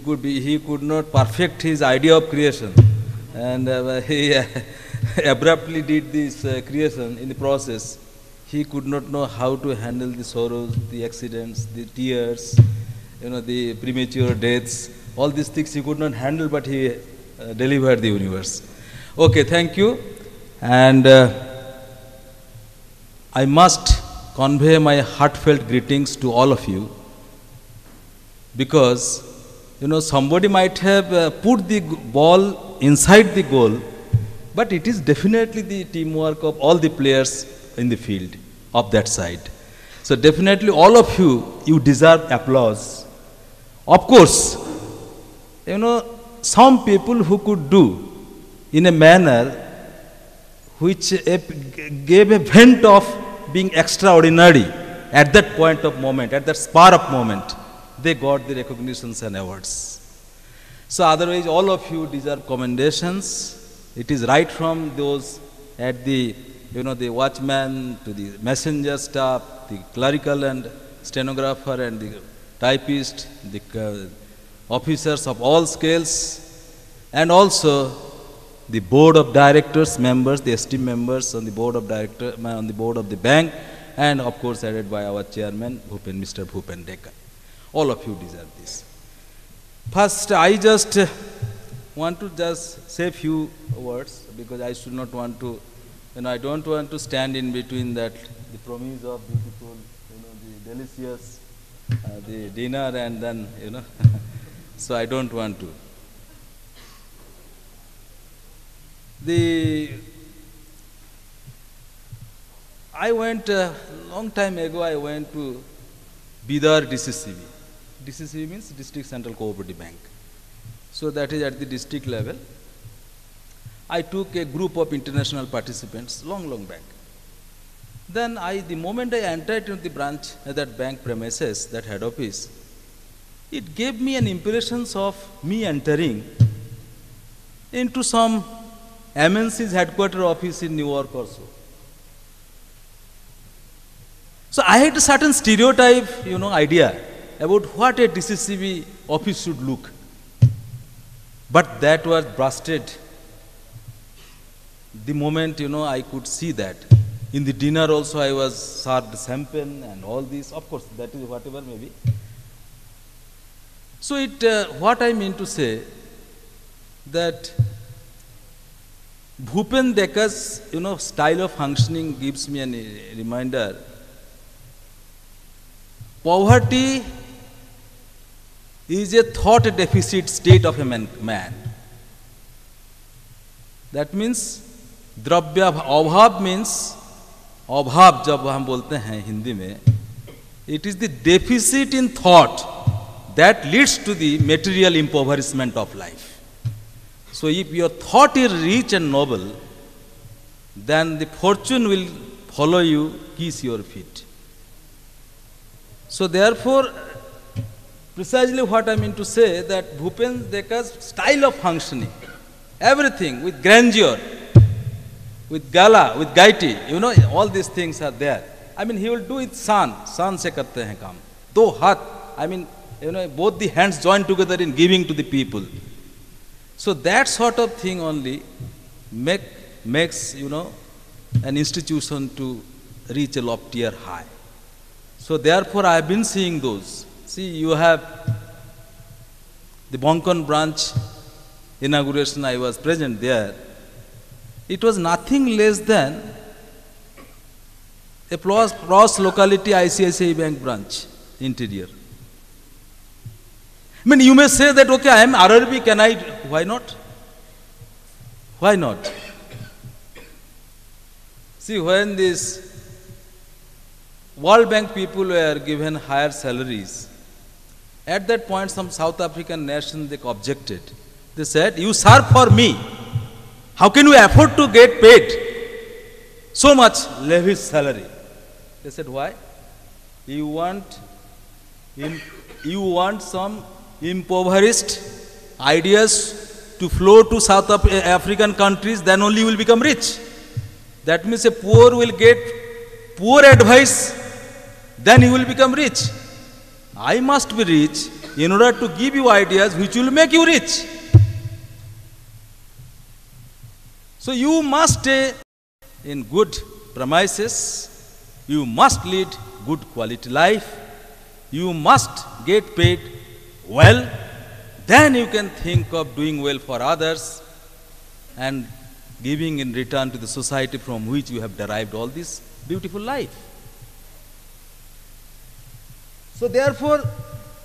he could not perfect his idea of creation, and he abruptly did this creation in the process. He could not know how to handle the sorrows, the accidents, the tears, the premature deaths. All these things he could not handle, but he delivered the universe. Okay, thank you. And I must convey my heartfelt greetings to all of you, because somebody might have put the ball inside the goal, but it is definitely the teamwork of all the players in the field of that side. So definitely all of you deserve applause. Of course, some people who could do in a manner which gave a vent of being extraordinary at that point of moment, at that spur of moment, they got the recognitions and awards. So otherwise, all of you deserve commendations. It is right from those at the, the watchman, to the messenger staff, the clerical and stenographer and the typist, the officers of all scales, and also the board of directors members, the esteemed members on the board of director, on the board of the bank, and of course headed by our chairman, Mr. Bhupen Dekar. All of you deserve this. First, I just want to say a few words, because I should not want to, I don't want to stand in between that, the promise of beautiful, the delicious, the dinner, and then, so I don't want to. I went, long time ago, I went to Bidar DCCB. DCCB means District Central Cooperative Bank. So that is at the district level. I took a group of international participants long back. Then the moment I entered into the branch, that bank premises, that head office, it gave me an impression of me entering into some MNC's headquarter office in New York or so. So I had a certain stereotype, idea about what a DCCB office should look. But that was busted the moment, I could see that. In the dinner also I was served champagne and all this. Of course, that is whatever may be. So what I mean to say, that Bhupen Dekar's, style of functioning gives me a reminder. Poverty is a thought deficit state of a man. That means, द्रव्य अभाव means, अभाव जब हम बोलते हैं हिंदी में, it is the deficit in thought that leads to the material impoverishment of life. So if your thought is rich and noble, then the fortune will follow you, kiss your feet. So therefore, precisely what I mean to say, that Bhupen Dekar's style of functioning, everything with grandeur, with gala, with gaiety, all these things are there. I mean, he will do it san se karte hain kaam. Do hath, I mean, both the hands joined together in giving to the people. So that sort of thing only makes, an institution to reach a loftier high. So therefore, I have been seeing those. See, you have the Bonkan branch inauguration, I was present there. It was nothing less than a cross locality ICICI Bank branch interior. I mean, you may say that, okay, I am RRB, can I, why not? Why not? See, when these World Bank people were given higher salaries, at that point some South African nation, they objected. They said, you serve for me. How can you afford to get paid so much lavish salary? They said, why? You want some impoverished ideas to flow to South African countries, then only you will become rich. That means a poor will get poor advice, then he will become rich. I must be rich in order to give you ideas which will make you rich. So you must stay in good premises, you must lead good quality life, you must get paid well, then you can think of doing well for others and giving in return to the society from which you have derived all this beautiful life. So therefore,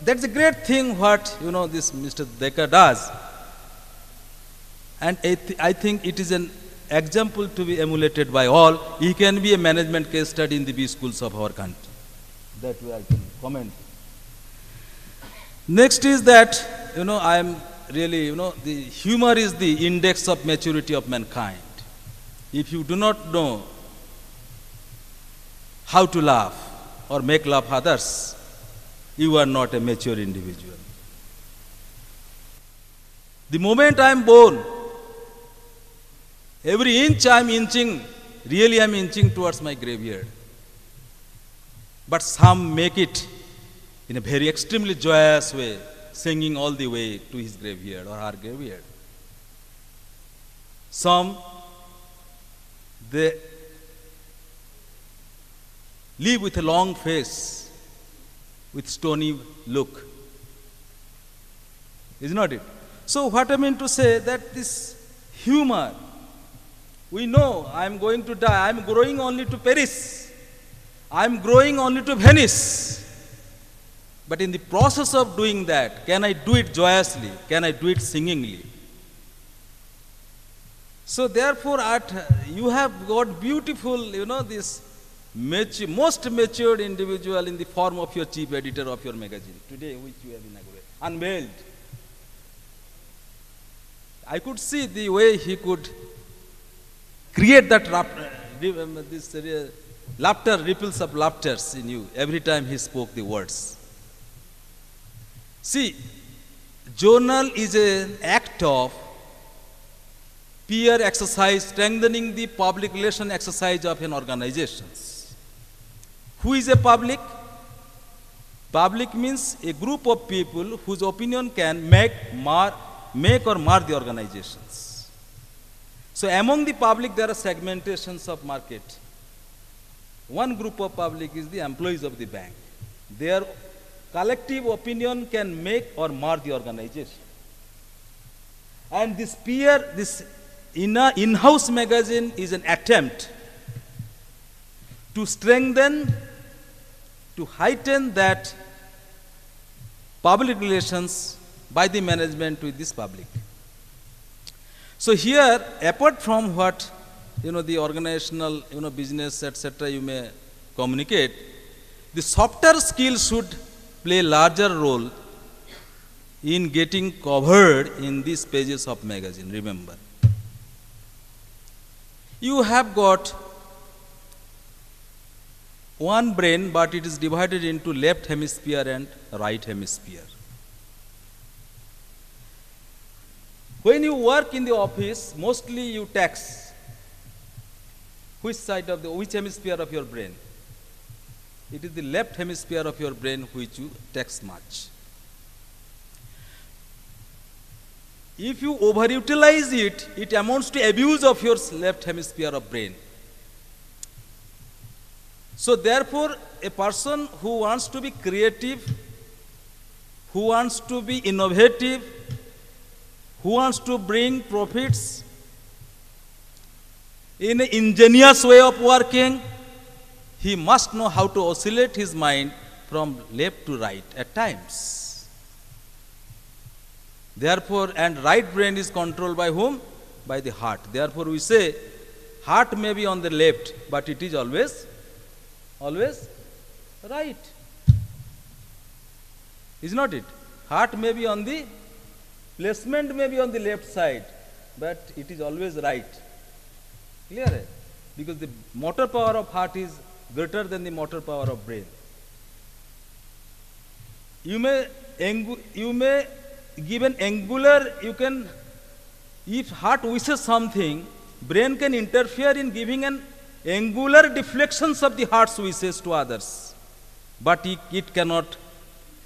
that's a great thing what, this Mr. Dekar does. And I think it is an example to be emulated by all. He can be a management case study in the B schools of our country. That way I can comment. Next is that, I am really, the humor is the index of maturity of mankind. If you do not know how to laugh or make laugh others, you are not a mature individual. The moment I am born, every inch I am inching, really I am inching towards my graveyard. But some make it in a very extremely joyous way, singing all the way to his graveyard or her graveyard. Some, they live with a long face, with stony look. Is not it? So what I mean to say that this humor, we know I am going to die, I am growing only to Paris, I am growing only to Venice. But in the process of doing that, can I do it joyously? Can I do it singingly? So therefore, you have got beautiful, this most matured individual in the form of your chief editor of your magazine today, which you have unveiled. I could see the way he could create that laughter, ripples of laughter in you every time he spoke the words. See, journal is an act of peer exercise, strengthening the public relation exercise of an organization. Who is a public? Public means a group of people whose opinion can make or mar the organizations. So among the public there are segmentations of market. One group of public is the employees of the bank. Their collective opinion can make or mar the organization. And this in-house magazine is an attempt to strengthen, to heighten that public relations by the management with this public. So here, apart from what, the organizational, business, etc., you may communicate, the softer skills should play a larger role in getting covered in these pages of magazine, remember. You have got one brain, but it is divided into left hemisphere and right hemisphere. When you work in the office, mostly you tax which hemisphere of your brain? It is the left hemisphere of your brain which you tax much. If you overutilize it, it amounts to abuse of your left hemisphere of brain. So therefore, a person who wants to be creative, who wants to be innovative, who wants to bring profits in an ingenious way of working, he must know how to oscillate his mind from left to right at times. Therefore, and right brain is controlled by whom? By the heart. Therefore, we say, heart may be on the left, but it is always right. Is not it? Heart may be on the, placement may be on the left side, but it is always right. Clear? Because the motor power of heart is greater than the motor power of brain. You may give an angular, if heart wishes something, brain can interfere in giving an angular deflections of the heart's wishes to others. But it cannot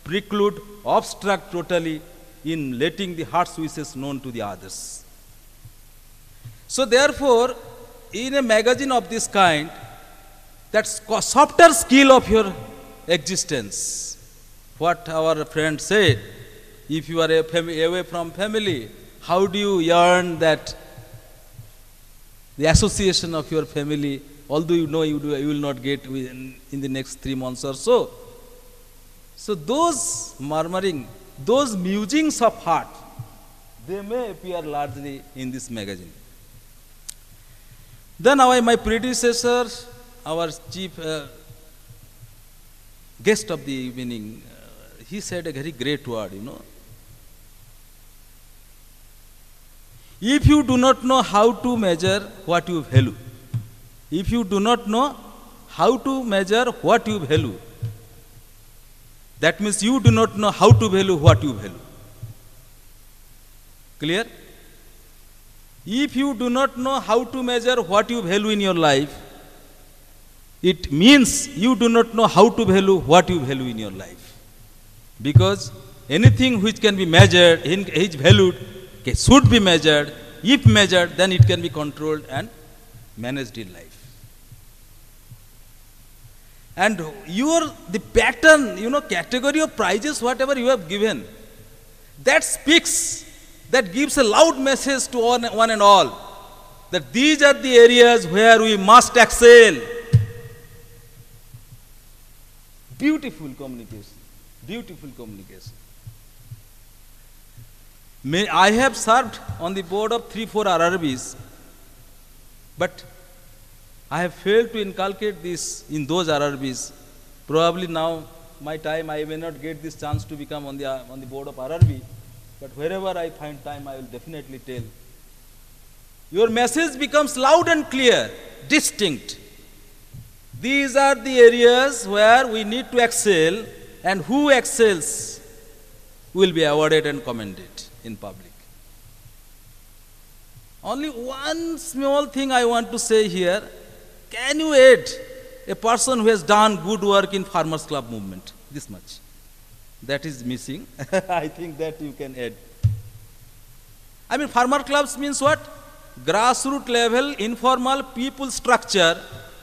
preclude, obstruct totally in letting the heart's wishes known to the others. So therefore, in a magazine of this kind, that softer skill of your existence, what our friend said, if you are away from family, how do you yearn that the association of your family, although you know you will not get in the next 3 months or so. So those murmuring, those musings of heart, they may appear largely in this magazine. Then my predecessor, our chief guest of the evening, he said a very great word, If you do not know how to measure what you value, if you do not know how to measure what you value, that means you do not know how to value what you value. Clear? If you do not know how to measure what you value in your life, it means you do not know how to value what you value in your life. Because anything which can be measured, is valued, should be measured. If measured, then it can be controlled and managed in life. And the pattern, category of prizes, whatever you have given, that speaks, that gives a loud message to one and all, that these are the areas where we must excel. Beautiful communication, beautiful communication. I have served on the board of 3-4 RRBs, but I have failed to inculcate this in those RRBs. Probably now, my time, I may not get this chance to become on the board of RRB, but wherever I find time, I will definitely tell. Your message becomes loud and clear, distinct. These are the areas where we need to excel, and who excels will be awarded and commended in public. Only one small thing I want to say here. Can you add a person who has done good work in Farmers Club movement? This much. That is missing. I think that you can add. I mean, farmer clubs means what? Grassroots level, informal people structure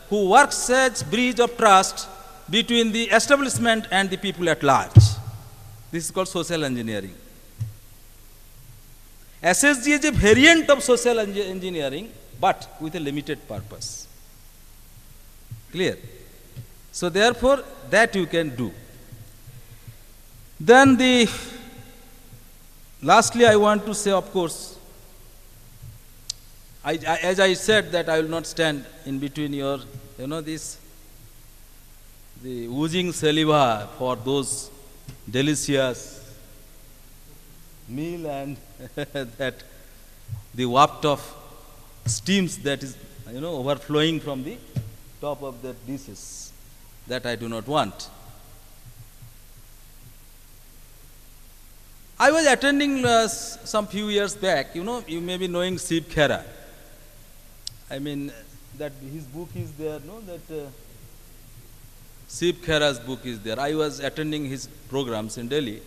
who works as bridge of trust between the establishment and the people at large. This is called social engineering. SSG is a variant of social engineering, but with a limited purpose. Clear? So therefore, that you can do. Then lastly, I want to say, of course, as I said that I will not stand in between your, the oozing saliva for those delicious meal and that the waft of steams that is, overflowing from the top of the dishes. That I do not want. I was attending some few years back, you may be knowing Shiv Khera. I mean, that his book is there, that Shiv Khera's book is there. I was attending his programs in Delhi.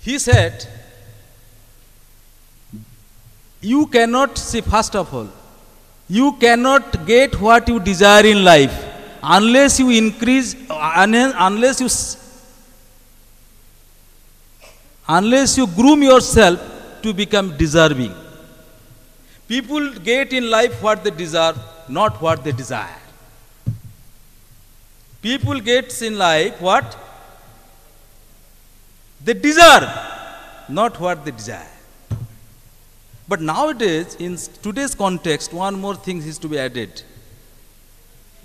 He said, you cannot see, first of all, you cannot get what you desire in life unless you increase, unless you groom yourself to become deserving. People get in life what they deserve, not what they desire. People get in life what they deserve, not what they desire. But nowadays, in today's context, one more thing is to be added.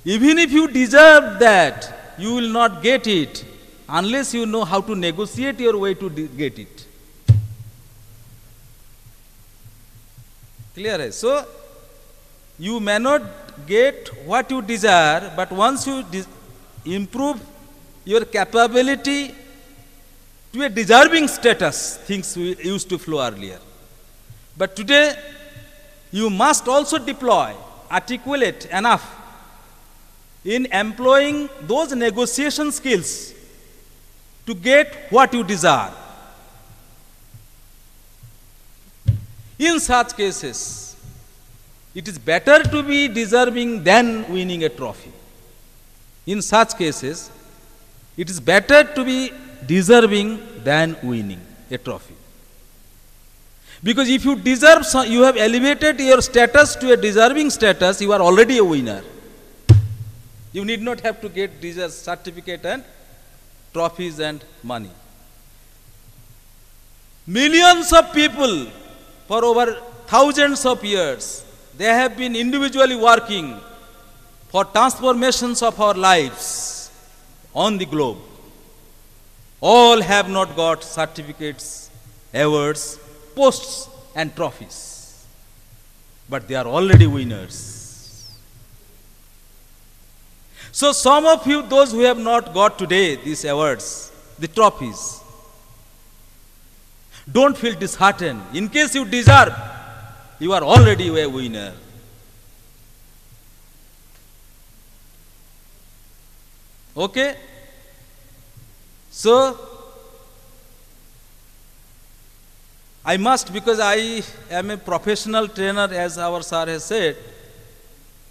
Even if you deserve that, you will not get it unless you know how to negotiate your way to get it. Clear? So, you may not get what you desire, but once you improve your capability to a deserving status, things used to flow earlier. But today, you must also deploy, articulate enough in employing those negotiation skills to get what you desire. In such cases, it is better to be deserving than winning a trophy. In such cases, it is better to be deserving than winning a trophy. Because if you deserve, you have elevated your status to a deserving status, you are already a winner. You need not have to get deserved certificate and trophies and money. Millions of people for over thousands of years, they have been individually working for transformations of our lives on the globe. All have not got certificates, awards, posts and trophies, but they are already winners. So some of you, those who have not got today these awards, the trophies, don't feel disheartened. In case you deserve, you are already a winner. Okay? So, I must, because I am a professional trainer, as our sir has said,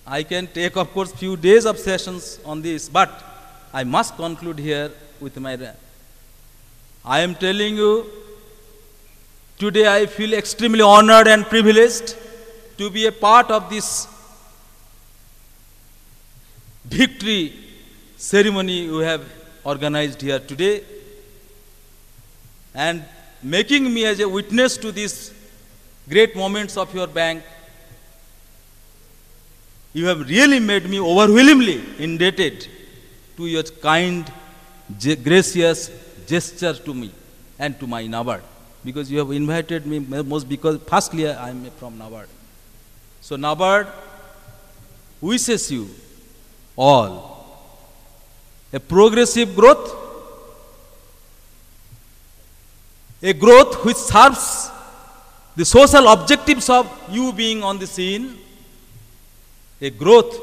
I can take, of course, few days of sessions on this, but I must conclude here with my... I am telling you, today I feel extremely honored and privileged to be a part of this victory ceremony you have organized here today, and making me as a witness to these great moments of your bank. You have really made me overwhelmingly indebted to your kind, gracious gesture to me and to my NABARD, because you have invited me most, because firstly I am from NABARD. So NABARD wishes you all a progressive growth, a growth which serves the social objectives of you being on the scene, a growth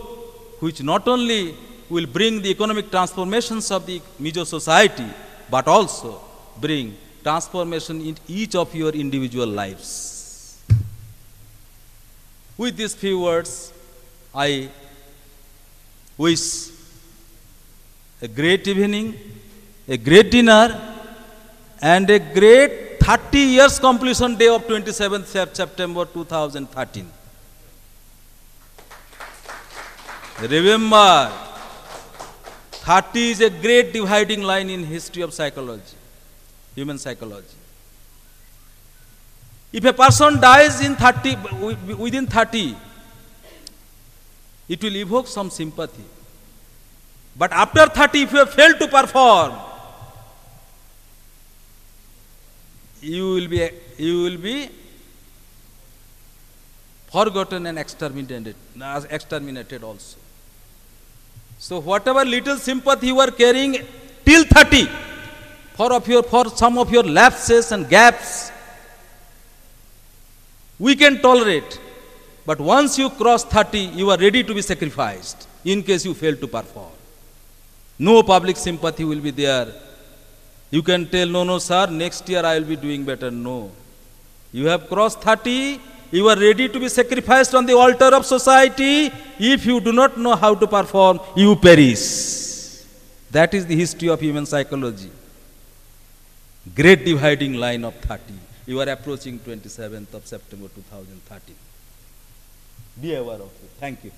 which not only will bring the economic transformations of the Mizo society, but also bring transformation in each of your individual lives. With these few words, I wish a great evening, a great dinner, and a great 30 years completion day of 27th September 2013. Remember, 30 is a great dividing line in history of psychology, human psychology. If a person dies in 30, within 30, it will evoke some sympathy. But after 30, if you have failed to perform, you will be forgotten and exterminated also. So whatever little sympathy you are carrying till 30 for some of your lapses and gaps, we can tolerate. But once you cross 30, you are ready to be sacrificed in case you fail to perform. No public sympathy will be there. You can tell, no, sir, next year I will be doing better. No. You have crossed 30, you are ready to be sacrificed on the altar of society. If you do not know how to perform, you perish. That is the history of human psychology. Great dividing line of 30. You are approaching 27th of September 2013. Be aware of it. Thank you.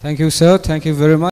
Thank you, sir. Thank you very much.